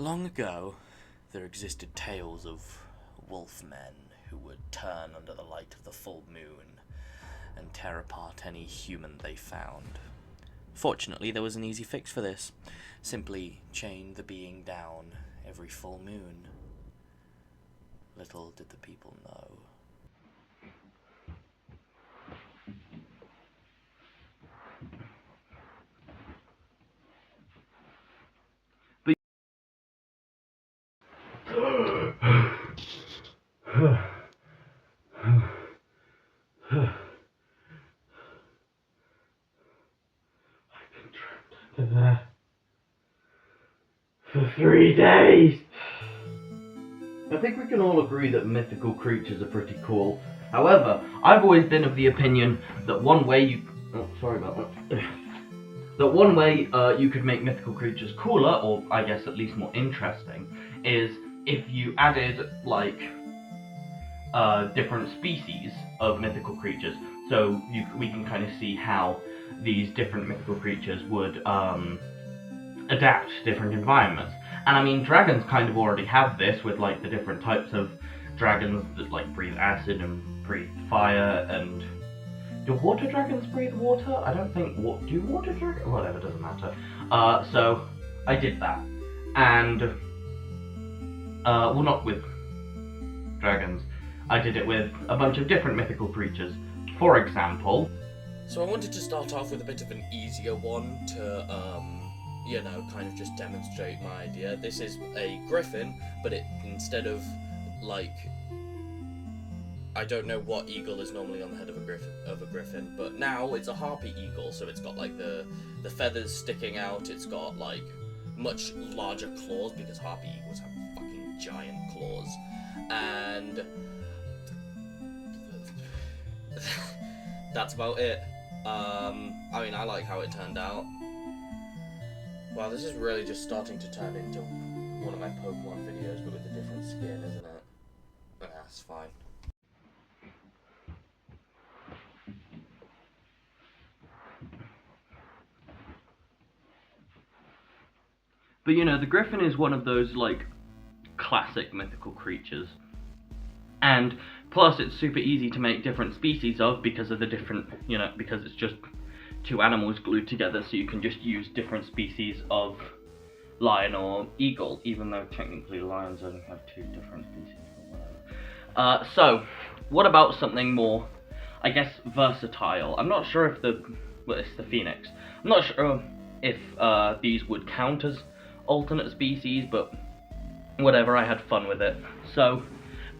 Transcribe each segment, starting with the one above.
Long ago, there existed tales of wolfmen who would turn under the light of the full moon and tear apart any human they found. Fortunately, there was an easy fix for this. Simply chain the being down every full moon. Little did the people know. There for 3 days. I think we can all agree that mythical creatures are pretty cool. However, I've always been of the opinion that one way you could make mythical creatures cooler, or I guess at least more interesting, is if you added like different species of mythical creatures. So we can kind of see how these different mythical creatures would adapt to different environments. And I mean, dragons kind of already have this with like the different types of dragons that like breathe acid and breathe fire. And do water dragons breathe water? I don't think. Do water dragons? Whatever, doesn't matter. So I did that, and well, not with dragons. I did it with a bunch of different mythical creatures. For example, So I wanted to start off with a bit of an easier one to, kind of just demonstrate my idea. This is a griffin, but instead of, like, I don't know what eagle is normally on the head of a griffin, but now it's a harpy eagle, so it's got, like, the feathers sticking out, it's got, like, much larger claws, because harpy eagles have fucking giant claws, and that's about it. I mean, I like how it turned out. Wow, this is really just starting to turn into one of my Pokemon videos, but with a different skin, isn't it? Yeah, it's fine. but you know, the griffin is one of those like classic mythical creatures. And plus, it's super easy to make different species of because of the different, because it's just two animals glued together, so you can just use different species of lion or eagle, even though technically lions only have two different species, but whatever. So, what about something more, I guess, versatile? I'm not sure if it's the phoenix. I'm not sure if these would count as alternate species, but whatever, I had fun with it. So,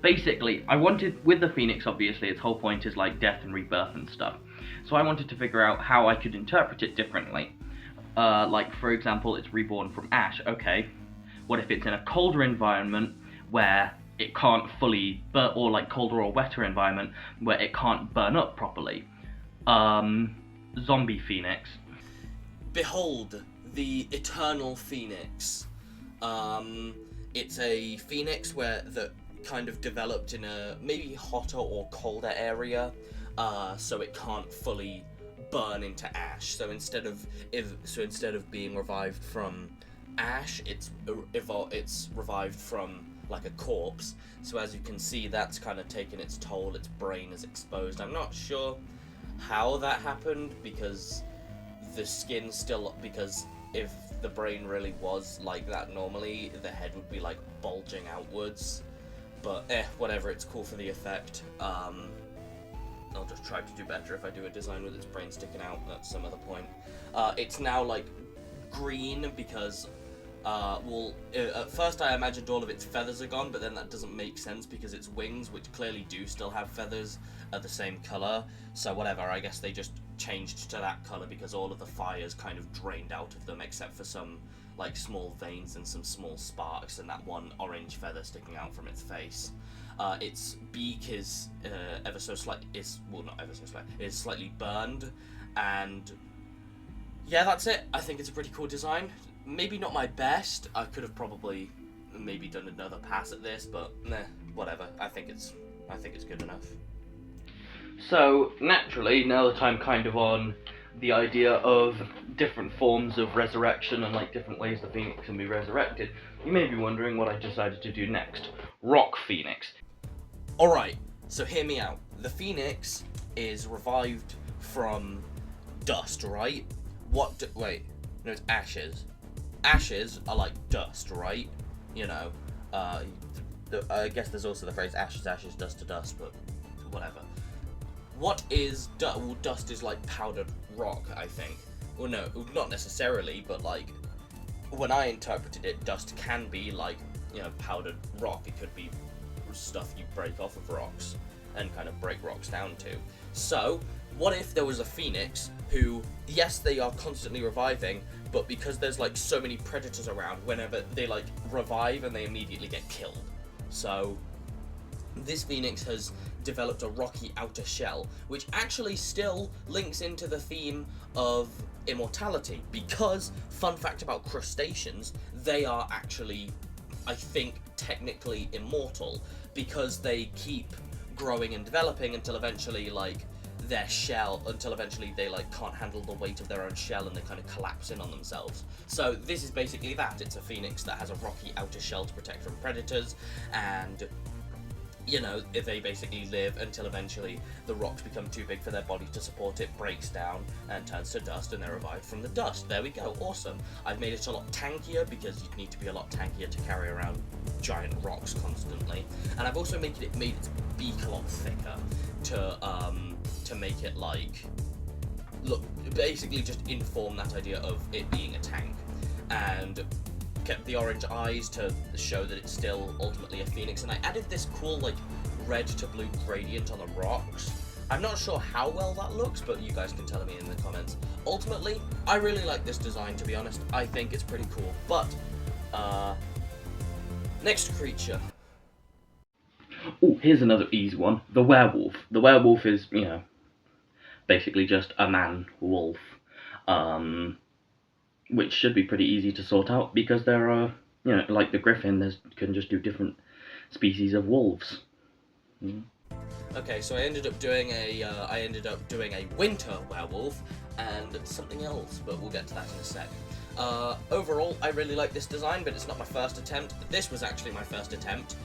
basically, I wanted, with the phoenix, obviously, its whole point is like death and rebirth and stuff. So I wanted to figure out how I could interpret it differently. Like, for example, it's reborn from ash. Okay, what if it's in a colder environment where it can't fully burn, or like colder or wetter environment where it can't burn up properly? Zombie phoenix. Behold, the eternal phoenix. It's a phoenix that kind of developed in a maybe hotter or colder area, so it can't fully burn into ash. So instead of being revived from ash, it's revived from like a corpse. So as you can see, that's kind of taken its toll. Its brain is exposed. I'm not sure how that happened, because the skin still, because if the brain really was like that normally, the head would be like bulging outwards. But whatever, it's cool for the effect. I'll just try to do better if I do a design with its brain sticking out at some other point. It's now like green because, at first I imagined all of its feathers are gone, but then that doesn't make sense because its wings, which clearly do still have feathers, are the same color. So whatever, I guess they just changed to that color because all of the fire's kind of drained out of them, except for some like small veins and some small sparks and that one orange feather sticking out from its face. Its beak is is slightly burned, and yeah, that's it. I think it's a pretty cool design. Maybe not my best. I could have probably maybe done another pass at this, but whatever. I think it's good enough. So naturally, now that I'm kind of on the idea of different forms of resurrection and like different ways the phoenix can be resurrected, you may be wondering what I decided to do next. Rock phoenix. Alright, so hear me out. The phoenix is revived from dust, right? Wait, no, it's ashes. Ashes are like dust, right? You know, I guess there's also the phrase ashes, ashes, dust to dust, but whatever. What is dust? Well, dust is like powdered rock, I think. Well, no, not necessarily, but like, when I interpreted it, dust can be like, you know, powdered rock. It could be stuff you break off of rocks and kind of break rocks down to. So, what if there was a phoenix who, yes, they are constantly reviving, but because there's like so many predators around, whenever they like revive and they immediately get killed. So, this phoenix has developed a rocky outer shell, which actually still links into the theme of immortality, because, fun fact about crustaceans, they are actually, I think, technically immortal, because they keep growing and developing until eventually, like, their shell, until eventually they, like, can't handle the weight of their own shell and they kind of collapse in on themselves. So this is basically that. It's a phoenix that has a rocky outer shell to protect from predators, and, you know, they basically live until eventually the rocks become too big for their body to support it, breaks down, and turns to dust, and they're revived from the dust. There we go, awesome. I've made it a lot tankier, because you'd need to be a lot tankier to carry around giant rocks constantly. And I've also made its beak a lot thicker to make it, like, look, basically just inform that idea of it being a tank. And kept the orange eyes to show that it's still ultimately a phoenix, and I added this cool like red to blue gradient on the rocks. I'm not sure how well that looks, but you guys can tell me in the comments. Ultimately, I really like this design, to be honest. I think it's pretty cool. But next creature. Oh, here's another easy one. The werewolf. The werewolf is, you know, basically just a man wolf. Which should be pretty easy to sort out, because there are, you know, like the griffin, can just do different species of wolves. Okay, so I ended up doing a winter werewolf and something else, but we'll get to that in a sec. Overall, I really like this design, but it's not my first attempt. This was actually my first attempt,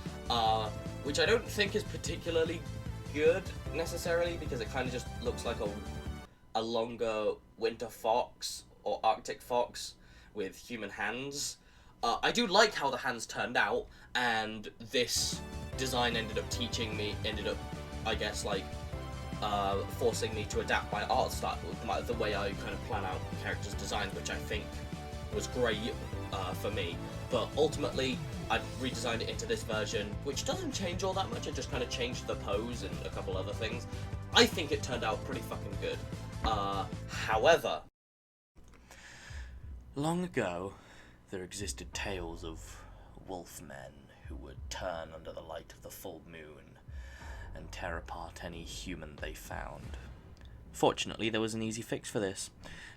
which I don't think is particularly good necessarily, because it kind of just looks like a longer winter fox or Arctic fox with human hands. I do like how the hands turned out, and this design ended up, I guess, like, forcing me to adapt my art style, the way I kind of plan out characters' designs, which I think was great for me. But ultimately, I redesigned it into this version, which doesn't change all that much. It just kind of changed the pose and a couple other things. I think it turned out pretty fucking good. However, long ago, there existed tales of wolfmen who would turn under the light of the full moon and tear apart any human they found. Fortunately, there was an easy fix for this.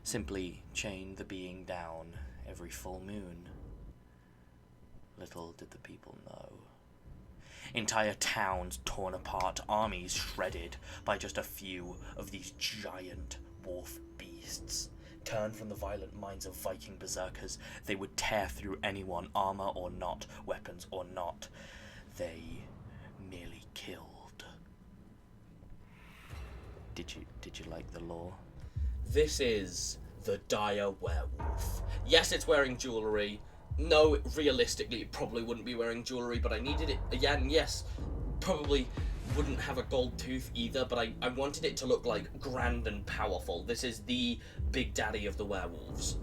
Simply chain the being down every full moon. Little did the people know. Entire towns torn apart, armies shredded by just a few of these giant wolf beasts. Turned from the violent minds of Viking berserkers, they would tear through anyone, armor or not, weapons or not. They merely killed. Did you like the lore? This is the dire werewolf. Yes, it's wearing jewelry. No, realistically, it probably wouldn't be wearing jewelry, but I needed it again. Yes, probably wouldn't have a gold tooth either, but I wanted it to look like grand and powerful. This is the big daddy of the werewolves.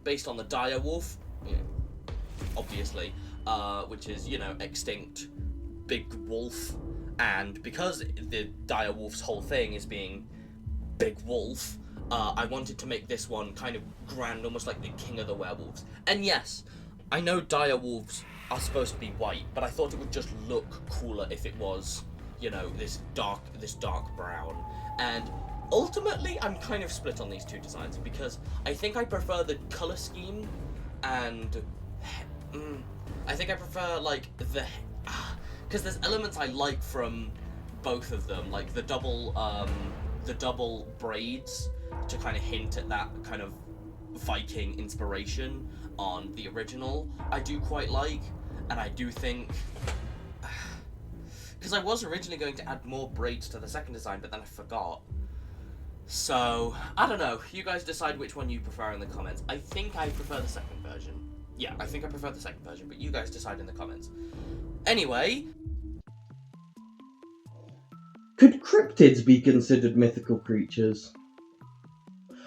Based on the dire wolf, obviously, which is, you know, extinct big wolf, and because the dire wolf's whole thing is being big wolf, I wanted to make this one kind of grand, almost like the king of the werewolves. And yes, I know dire wolves are supposed to be white, but I thought it would just look cooler if it was, you know, this dark brown. And ultimately, I'm kind of split on these two designs, because I think I prefer the color scheme, and I think I prefer, like, because there's elements I like from both of them, like the double braids to kind of hint at that kind of Viking inspiration on the original, I do quite like, and I do think, because I was originally going to add more braids to the second design, but then I forgot. So, I don't know. You guys decide which one you prefer in the comments. I think I prefer the second version. Yeah, I think I prefer the second version, but you guys decide in the comments. Anyway. Could cryptids be considered mythical creatures?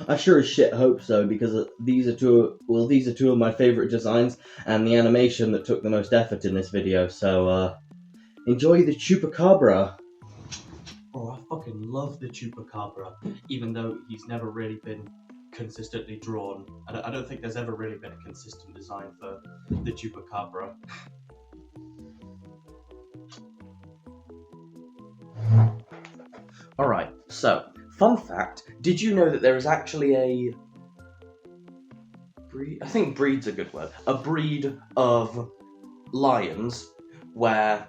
I sure as shit hope so, because these are two of my favourite designs, and the animation that took the most effort in this video, so, enjoy the Chupacabra! Oh, I fucking love the Chupacabra, even though he's never really been consistently drawn. I don't think there's ever really been a consistent design for the Chupacabra. Alright, so, fun fact, did you know that there is actually a breed? I think breed's a good word. A breed of lions where...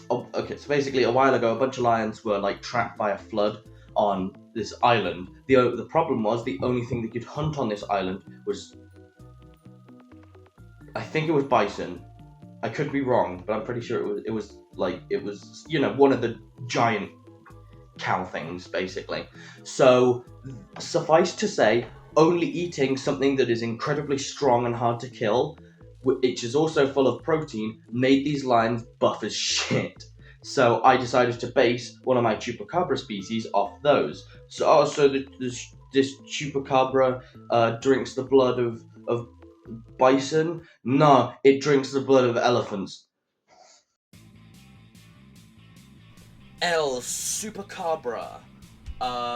Oh, okay, so basically a while ago a bunch of lions were like trapped by a flood on this island. The problem was the only thing they could hunt on this island was... I think it was bison. I could be wrong, but I'm pretty sure it was you know, one of the giant cow things, basically. So, suffice to say, only eating something that is incredibly strong and hard to kill, which is also full of protein, made these lions buff as shit. So I decided to base one of my Chupacabra species off those. So, this Chupacabra drinks the blood of bison? No, it drinks the blood of elephants. El Chupacabra.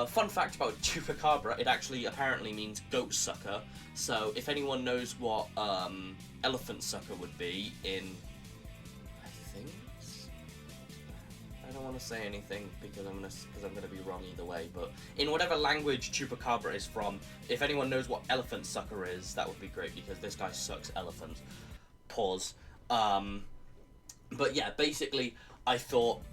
Fun fact about Chupacabra, it actually apparently means goat sucker. So if anyone knows what elephant sucker would be in, I think, I don't want to say anything because I'm gonna be wrong either way. But in whatever language Chupacabra is from, if anyone knows what elephant sucker is, that would be great because this guy sucks elephant. Pause. But yeah, basically, I thought,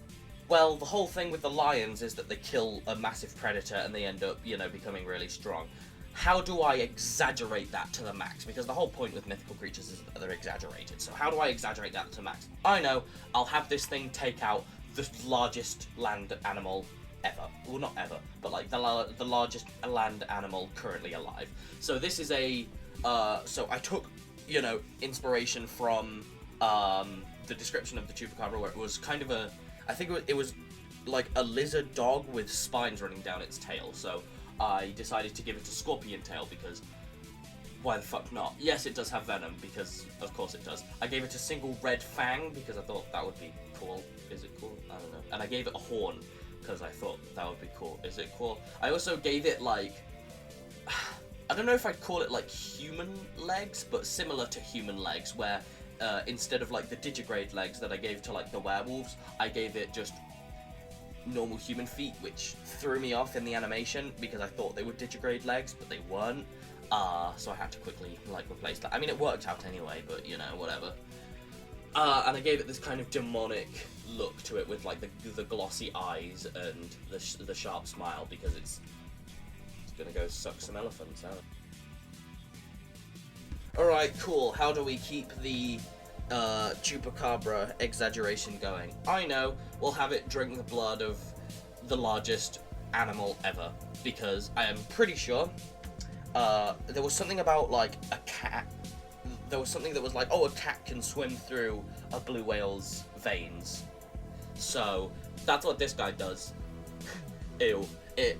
well, the whole thing with the lions is that they kill a massive predator and they end up, you know, becoming really strong. How do I exaggerate that to the max? Because the whole point with mythical creatures is that they're exaggerated. So how do I exaggerate that to the max? I know, I'll have this thing take out the largest land animal ever. Well, not ever, but like the largest land animal currently alive. So this is a, so I took, you know, inspiration from the description of the Chupacabra, where it was kind of a, I think it was like a lizard dog with spines running down its tail. So I decided to give it a scorpion tail because why the fuck not? Yes, it does have venom because of course it does. I gave it a single red fang because I thought that would be cool. Is it cool? I don't know. And I gave it a horn because I thought that would be cool. Is it cool? I also gave it like, I don't know if I'd call it like human legs, but similar to human legs, where instead of like the digigrade legs that I gave to like the werewolves, I gave it just normal human feet, which threw me off in the animation because I thought they were digigrade legs, but they weren't. So I had to quickly like replace that. I mean, it worked out anyway, but you know, whatever. And I gave it this kind of demonic look to it with like the glossy eyes and the sharp smile because it's gonna go suck some elephants out. Alright, cool. How do we keep the Chupacabra exaggeration going? I know, we'll have it drink the blood of the largest animal ever, because I am pretty sure there was something about like a cat. There was something that was like, oh, a cat can swim through a blue whale's veins. So that's what this guy does. Ew.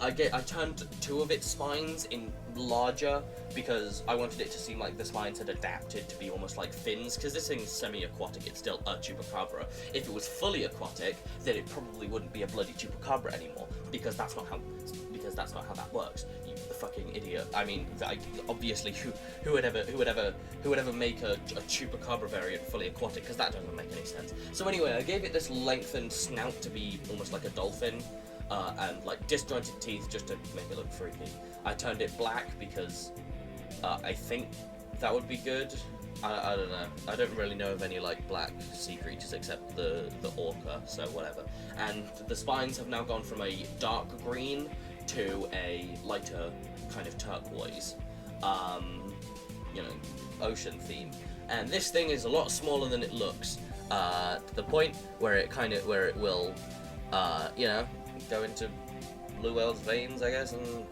I turned two of its spines in larger because I wanted it to seem like the spines had adapted to be almost like fins, because this thing's semi-aquatic, it's still a Chupacabra. If it was fully aquatic, then it probably wouldn't be a bloody Chupacabra anymore, because that's not how that works. You fucking idiot. I mean, obviously, who would ever make a Chupacabra variant fully aquatic, because that doesn't make any sense. So anyway, I gave it this lengthened snout to be almost like a dolphin. And like disjointed teeth just to make it look freaky. I turned it black because I think that would be good. I don't know. I don't really know of any like black sea creatures except the orca, so whatever. And the spines have now gone from a dark green to a lighter kind of turquoise, you know, ocean theme. And this thing is a lot smaller than it looks, to the point where it will, you know, go into blue whale's veins, I guess, and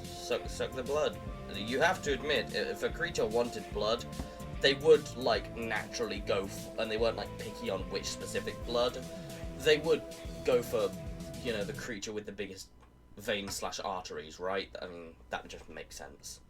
suck the blood. You have to admit, if a creature wanted blood, they would like naturally go, and they weren't like picky on which specific blood. They would go for, you know, the creature with the biggest veins/arteries, right? I mean, that just makes sense.